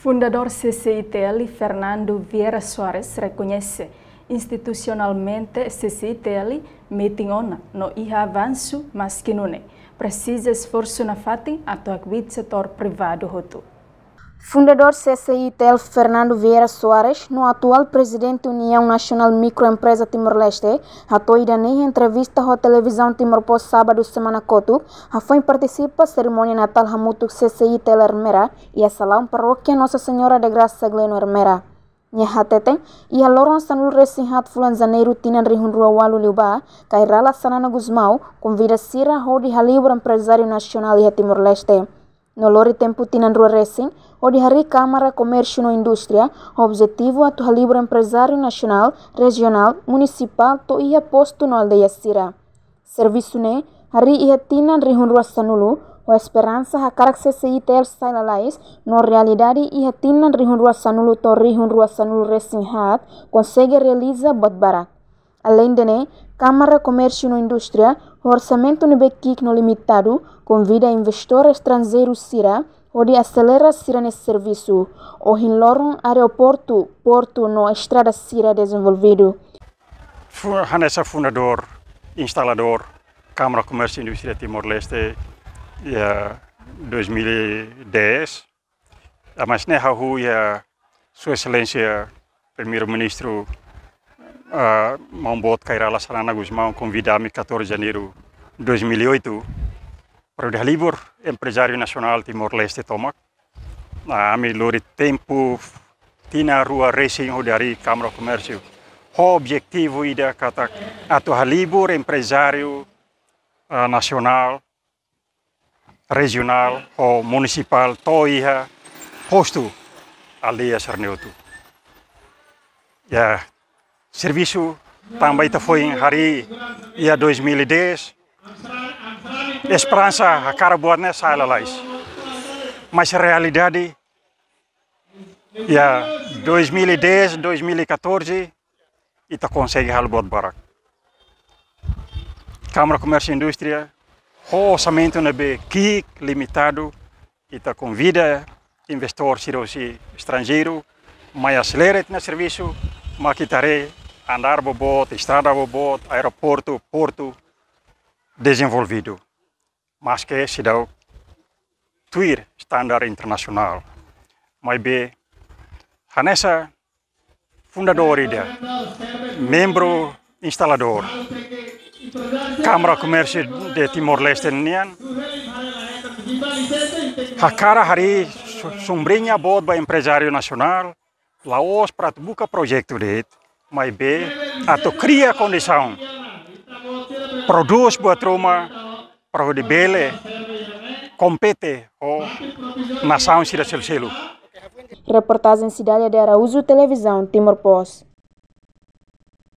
Fundador CCITL, Fernando Vieira Soares, reconhece institucionalmente CCITL meeting ona no iha avanço, mas que não precisa esforço na fati atuar o setor privado roto. Fundador CCITL Fernando Vieira Soares, no atual presidente da União Nacional Microempresa Timor-Leste, atoida em entrevista à televisão Timor-Post sábado semana coto, foi participa da cerimônia natal hamutuk CCITL Hermera e a salão paróquia Nossa Senhora de Graça Gleno Hermera. Nyahateten e a loron sanul resinhat fulan janeiro tinan rihun rua walu liuba, kairala sanana Gusmau, convida Sira Hodi Halibur Empresário Nacional e Timor-Leste. No lori tempo tinan rua racing, Hodi Hari Câmara Comércio e Indústria, objetivo atu Halibur Empresário Nacional, Regional, Municipal, to ia posto no aldeia Sira. Serviço ne, Hari ia tinan rihun rua sanulu, o esperança hakarak CCITL Sailalais, no realidade ia tinan rihun rua sanulu to rihun rua sanulu racing hat, consegue realizar batbarak. Além de ne, Câmara Comércio e Indústria, o orçamento no Bekik no limitado, convida investidor estrangeiro Sira, onde acelera Sira nesse serviço, o hinloron aeroporto, porto no estrada Sira desenvolvido. Hanessa fundador, instalador, Câmara Comércio e Indústria Timor-Leste, 2010. Mas neha huia Sua Excelência Primeiro-Ministro Mambot Kairala Sanana Gusmau convidar-me 14 de janeiro de 2008 para o Halibur Empresário Nacional Timor-Leste Tomac. A melhor tempo tina rua racing rodari Câmara Comércio. O objetivo ida kata atu Halibur Empresário Nacional, Regional ou Municipal toiha posto aldeia Sarneutu. Ya serviço também foi em hari ia 2010. Esperança a cara boa nessa lais. Mas a realidade ia 2010, 2014 e tá consegue halbot barak. Câmara Comércio e Indústria, o orçamento no BKIC limitado e tá convida investidor estrangeiro, mas acelera no serviço, maquitare andar bobot, estrada bobot, aeroporto, porto desenvolvido. Mas que se dá tuir standar internacional. Mas be Hanessa fundador ida, membro instalador, Câmara Comércio de Timor-Leste nian, hakara hari sombrinha bodba empresário nacional, laos para buka projeto det, mas be atau cria condição, produz buat rumah, para de bele, compete o nação sira selo. Reportagem Cidade de Araújo, Televisão Timor-Post.